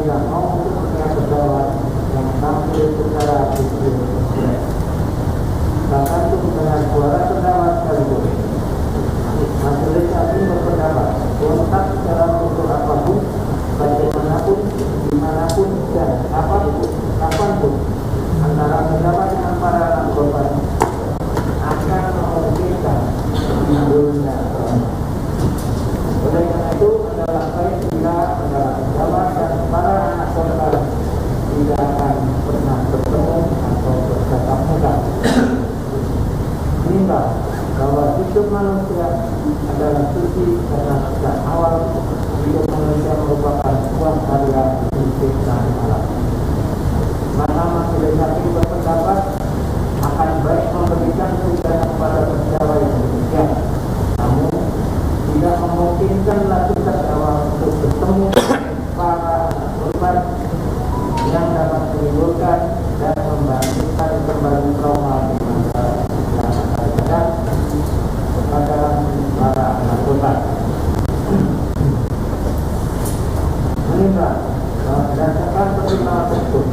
tidak mau untuk melihat pesawat yang tampil secara visual. Bahkan untuk dengan suara pesawat sekaligus. Majelis Hakim berpendapat kontak secara unsur apapun, bagaimanapun, dimanapun, dan apapun, kapanpun antara pesawat dengan para anak korban akan memungkinkan timbulnya trauma. Oleh karena itu adalah baik bila antara pesawat dan para anak korban tidak akan pernah bertemu atau bertatap muka. Menimbang bahwa hidup manusia adalah suci karena sejak awal hidup manusia merupakan sebuah karya penciptaan alam. Maka Majelis Hakim berpendapat akan baik memberikan pidana kepada terdakwa yang demikian, namun tidak memungkinkan lagi terdakwa untuk bertemu para korban yang dapat menimbulkan dan membangkitkan kembali trauma di masa yang akan datang kepada para anak korban. Menimbang bahwa berdasarkan pertimbangan tersebut,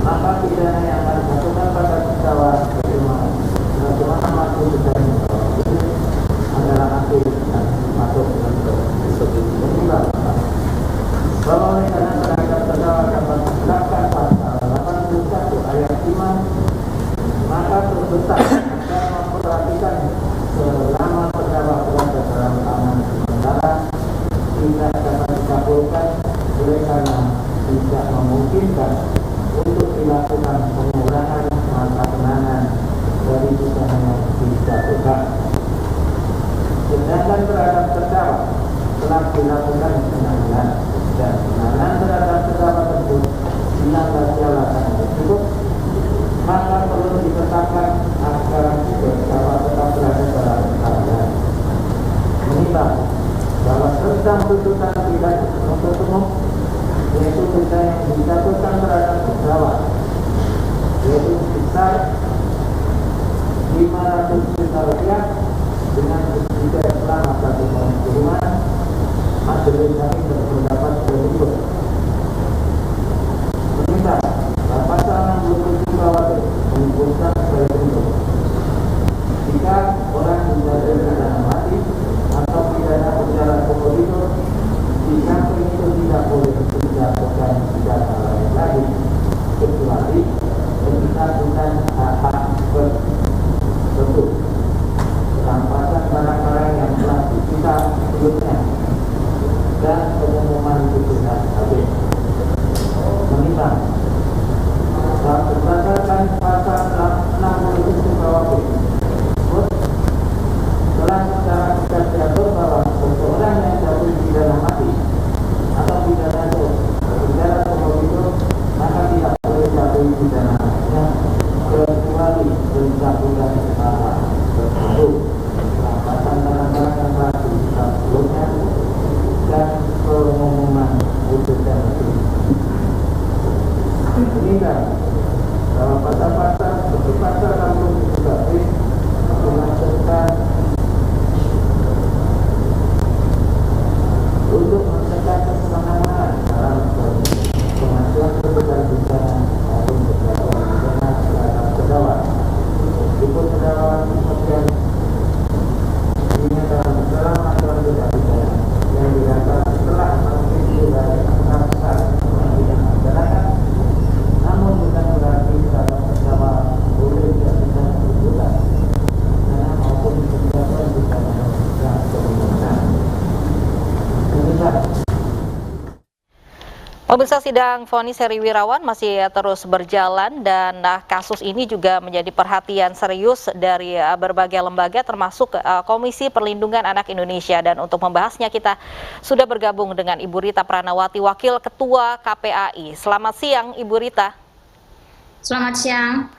maka pidana yang akan dijatuhkan pada terdakwa bagaimana masuk ke dalam adalah akhir dan masuk untuk menimbang bahwa oleh karena terhadap terdakwa dapat menerapkan pasal 81 ayat 5, maka terbesar agar memperhatikan selama terdakwa berada dalam tahanan sementara tidak dapat dikabulkan oleh karena tidak memungkinkan untuk dilakukan pengurangan masa penahanan dari pidana yang dijatuhkan. Sedangkan terhadap terdakwa telah dilakukan penahanan dan penahanan terhadap terdakwa tersebut dilanggar alasan tersebut, maka perlu ditetapkan agar terdakwa tetap berada dalam tahanan. Menimbang bahwa tentang tuntutan pidana penuntut umum, yaitu pidana yang dijatuhkan terhadap terdakwa, yaitu sebesar 500 juta rupiah dengan subsidi selama 1 tahun kurungan, Majelis Hakim berpendapat berikut. Menimbang bahwa pasal 67 KUHP menyebutkan sebagai bentuk jika orang menjadi pidana mati atau pidana penjara seumur hidup, di samping itu tidak boleh dijatuhkan pidana lain lagi kecuali pencabutan hak-hak tersebut, rampasan barang-barang yang telah disita sebelumnya, dan pengumuman putusan habis. Menimbang berdasarkan pasal 67 KUHP telah secara tegas diatur bahwa seseorang yang jatuh pidana mati atau pidana itu penjara seumur hidup, maka tidak boleh jatuh pidana kecuali pencabutan hak tersebut, rampasan barang-barang yang telah disita sebelumnya, dan pengumuman putusan habis. Menimbang bahwa pasal-pasal seperti pasal 67 KUHP dimaksudkan untuk mencegah kesenangan dalam pengajuan tuntutan pidana maupun penjatuhan pidana terhadap terdakwa. Meskipun terdakwa kemudian dinyatakan dalam aturan tindak pidana yang dilakukan setelah mengikuti dari enam besar yang masyarakat, namun bukan berarti terhadap terdakwa boleh dijatuhkan tuntutan pidana maupun penjatuhan pidana yang sebelumnya. Pemirsa, sidang vonis Heri Wirawan masih terus berjalan dan kasus ini juga menjadi perhatian serius dari berbagai lembaga termasuk Komisi Perlindungan Anak Indonesia. Dan untuk membahasnya kita sudah bergabung dengan Ibu Rita Pranawati, Wakil Ketua KPAI. Selamat siang Ibu Rita. Selamat siang.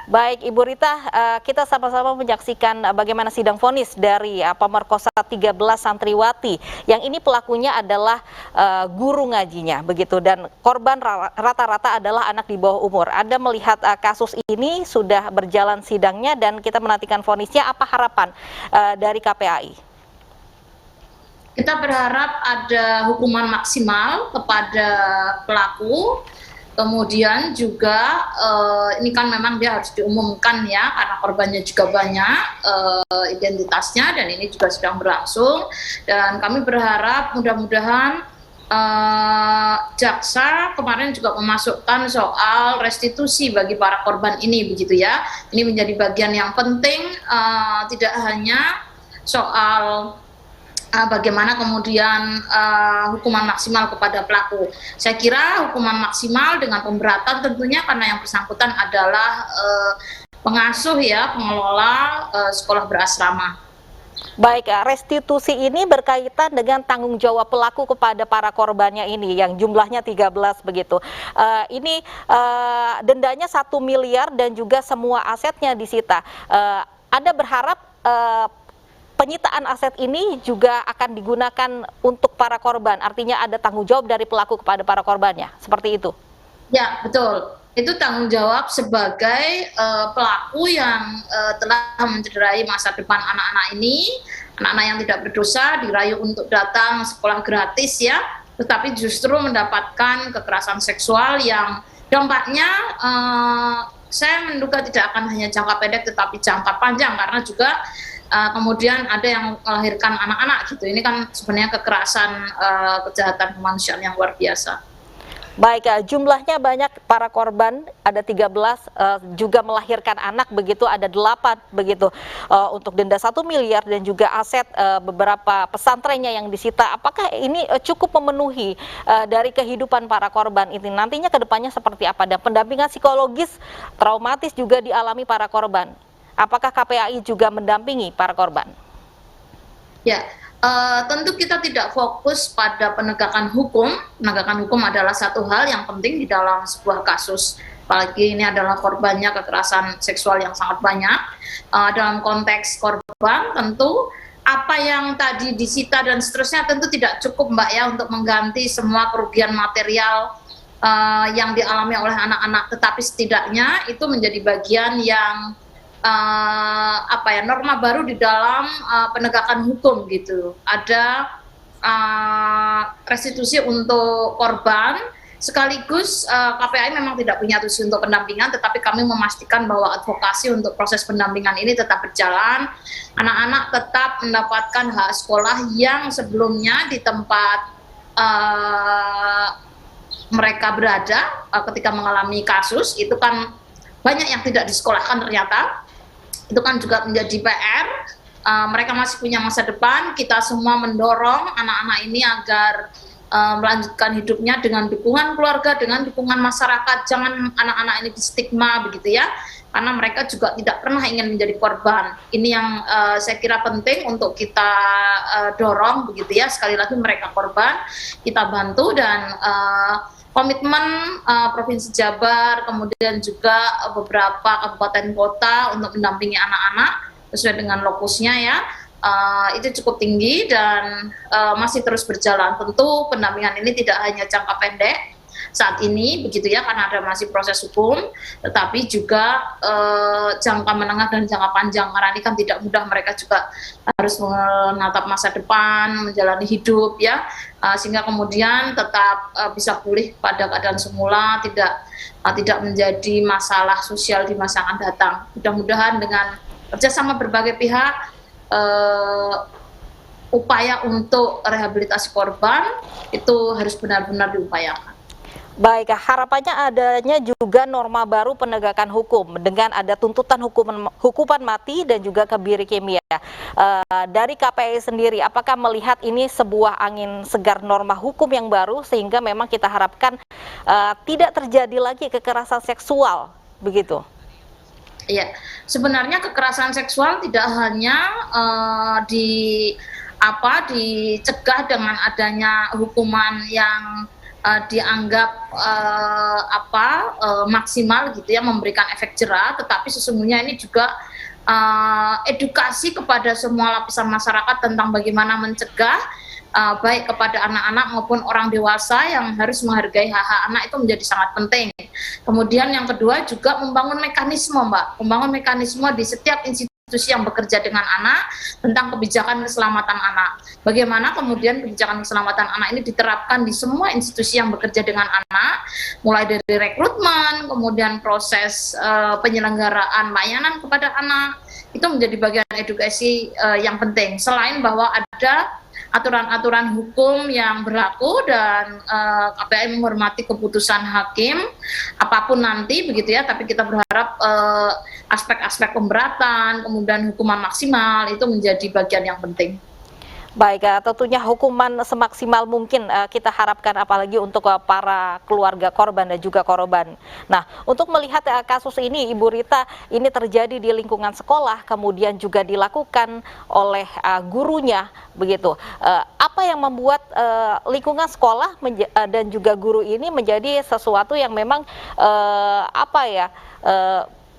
Baik Ibu Rita, kita sama-sama menyaksikan bagaimana sidang vonis dari pemerkosa 13 santriwati yang ini pelakunya adalah guru ngajinya begitu, dan korban rata-rata adalah anak di bawah umur. Anda melihat kasus ini sudah berjalan sidangnya dan kita menantikan vonisnya, apa harapan dari KPAI? Kita berharap ada hukuman maksimal kepada pelaku. Kemudian juga ini kan memang dia harus diumumkan ya, karena korbannya juga banyak identitasnya, dan ini juga sedang berlangsung. Dan kami berharap mudah-mudahan jaksa kemarin juga memasukkan soal restitusi bagi para korban ini, begitu ya. Ini menjadi bagian yang penting, tidak hanya soal bagaimana kemudian hukuman maksimal kepada pelaku. Saya kira hukuman maksimal dengan pemberatan tentunya, karena yang bersangkutan adalah pengasuh ya, pengelola sekolah berasrama. Baik, restitusi ini berkaitan dengan tanggung jawab pelaku kepada para korbannya ini yang jumlahnya 13 begitu. Ini dendanya 1 miliar dan juga semua asetnya disita. Anda berharap penyitaan aset ini juga akan digunakan untuk para korban, artinya ada tanggung jawab dari pelaku kepada para korbannya, seperti itu? Ya, betul. Itu tanggung jawab sebagai pelaku yang telah mencederai masa depan anak-anak ini, anak-anak yang tidak berdosa, dirayu untuk datang sekolah gratis ya, tetapi justru mendapatkan kekerasan seksual yang dampaknya saya menduga tidak akan hanya jangka pendek tetapi jangka panjang, karena juga kemudian ada yang melahirkan anak-anak gitu. Ini kan sebenarnya kekerasan, kejahatan kemanusiaan yang luar biasa. Baik, jumlahnya banyak para korban, ada 13, juga melahirkan anak begitu, ada 8 begitu, untuk denda 1 miliar dan juga aset beberapa pesantrennya yang disita. Apakah ini cukup memenuhi dari kehidupan para korban ini? Nantinya ke depannya seperti apa? Dan pendampingan psikologis traumatis juga dialami para korban. Apakah KPAI juga mendampingi para korban? Ya, tentu kita tidak fokus pada penegakan hukum. Penegakan hukum adalah satu hal yang penting di dalam sebuah kasus. Apalagi ini adalah korbannya kekerasan seksual yang sangat banyak. Dalam konteks korban, tentu apa yang tadi disita dan seterusnya tentu tidak cukup, Mbak ya, untuk mengganti semua kerugian material yang dialami oleh anak-anak. Tetapi setidaknya itu menjadi bagian yang norma baru di dalam penegakan hukum gitu. Ada restitusi untuk korban, sekaligus KPAI memang tidak punya tujuan untuk pendampingan, tetapi kami memastikan bahwa advokasi untuk proses pendampingan ini tetap berjalan. Anak-anak tetap mendapatkan hak sekolah yang sebelumnya di tempat mereka berada ketika mengalami kasus, itu kan banyak yang tidak disekolahkan ternyata. Itu kan juga menjadi PR. Mereka masih punya masa depan. Kita semua mendorong anak-anak ini agar melanjutkan hidupnya dengan dukungan keluarga, dengan dukungan masyarakat. Jangan anak-anak ini distigma begitu ya, karena mereka juga tidak pernah ingin menjadi korban. Ini yang saya kira penting untuk kita dorong begitu ya. Sekali lagi, mereka korban, kita bantu, dan komitmen Provinsi Jabar, kemudian juga beberapa kabupaten kota untuk mendampingi anak-anak sesuai dengan lokusnya ya, itu cukup tinggi dan masih terus berjalan. Tentu pendampingan ini tidak hanya jangka pendek saat ini begitu ya, karena ada masih proses hukum, tetapi juga jangka menengah dan jangka panjang, karena ini kan tidak mudah, mereka juga harus menatap masa depan, menjalani hidup ya, sehingga kemudian tetap bisa pulih pada keadaan semula, tidak menjadi masalah sosial di masa akan datang. Mudah-mudahan dengan kerjasama berbagai pihak, upaya untuk rehabilitasi korban itu harus benar-benar diupayakan. Baik, harapannya adanya juga norma baru penegakan hukum dengan ada tuntutan hukuman mati dan juga kebiri kimia. Dari KPAI sendiri, apakah melihat ini sebuah angin segar norma hukum yang baru sehingga memang kita harapkan tidak terjadi lagi kekerasan seksual, begitu? Iya, sebenarnya kekerasan seksual tidak hanya dicegah dengan adanya hukuman yang dianggap maksimal gitu ya, memberikan efek jera, tetapi sesungguhnya ini juga edukasi kepada semua lapisan masyarakat tentang bagaimana mencegah, baik kepada anak-anak maupun orang dewasa, yang harus menghargai hak-hak anak itu menjadi sangat penting. Kemudian yang kedua juga membangun mekanisme, Mbak, membangun mekanisme di setiap institusi institusi yang bekerja dengan anak tentang kebijakan keselamatan anak. Bagaimana kemudian kebijakan keselamatan anak ini diterapkan di semua institusi yang bekerja dengan anak, mulai dari rekrutmen, kemudian proses penyelenggaraan layanan kepada anak, itu menjadi bagian edukasi yang penting. Selain bahwa ada aturan-aturan hukum yang berlaku dan KPAI menghormati keputusan hakim apapun nanti begitu ya, tapi kita berharap aspek-aspek pemberatan kemudian hukuman maksimal itu menjadi bagian yang penting. Baik, tentunya hukuman semaksimal mungkin kita harapkan, apalagi untuk para keluarga korban dan juga korban. Nah, untuk melihat kasus ini, Ibu Rita, ini terjadi di lingkungan sekolah, kemudian juga dilakukan oleh gurunya, begitu. Apa yang membuat lingkungan sekolah dan juga guru ini menjadi sesuatu yang memang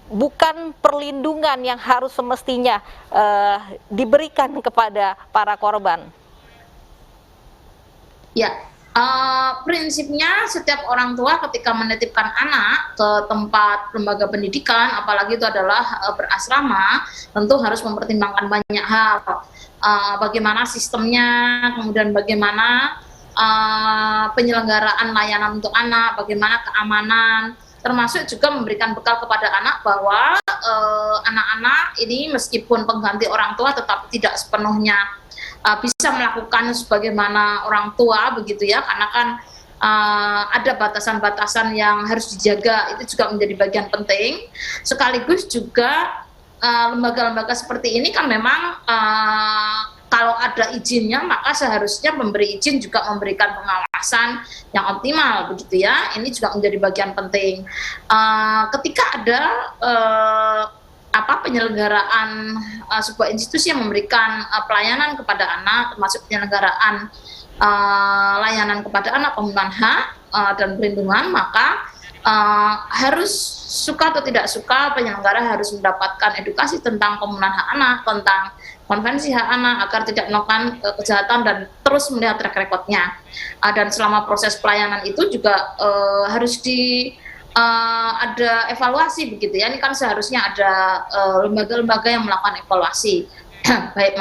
bukan perlindungan yang harus semestinya diberikan kepada para korban? Ya, prinsipnya setiap orang tua ketika menitipkan anak ke tempat lembaga pendidikan, apalagi itu adalah berasrama, tentu harus mempertimbangkan banyak hal. Bagaimana sistemnya, kemudian bagaimana penyelenggaraan layanan untuk anak, bagaimana keamanan, termasuk juga memberikan bekal kepada anak bahwa anak-anak ini meskipun pengganti orang tua tetapi tidak sepenuhnya bisa melakukan sebagaimana orang tua begitu ya, karena kan ada batasan-batasan yang harus dijaga, itu juga menjadi bagian penting. Sekaligus juga lembaga-lembaga seperti ini kan memang kalau ada izinnya maka seharusnya memberi izin juga memberikan pengawasan yang optimal begitu ya. Ini juga menjadi bagian penting. Ketika ada penyelenggaraan sebuah institusi yang memberikan pelayanan kepada anak, termasuk penyelenggaraan layanan kepada anak, pemenuhan hak dan perlindungan, maka harus suka atau tidak suka penyelenggara harus mendapatkan edukasi tentang pemenuhan hak anak, tentang konvensi hak anak agar tidak melakukan kejahatan dan terus melihat track recordnya. Dan selama proses pelayanan itu juga harus ada evaluasi begitu ya. Ini kan seharusnya ada lembaga-lembaga yang melakukan evaluasi baik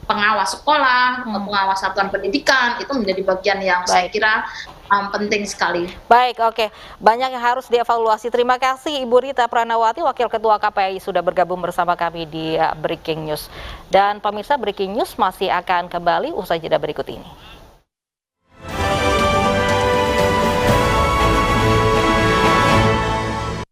pengawas sekolah, pengawas satuan pendidikan, itu menjadi bagian yang saya kira penting sekali. Baik, oke. Banyak yang harus dievaluasi. Terima kasih Ibu Rita Pranawati, Wakil Ketua KPAI, sudah bergabung bersama kami di Breaking News. Dan pemirsa, Breaking News masih akan kembali usai jeda berikut ini.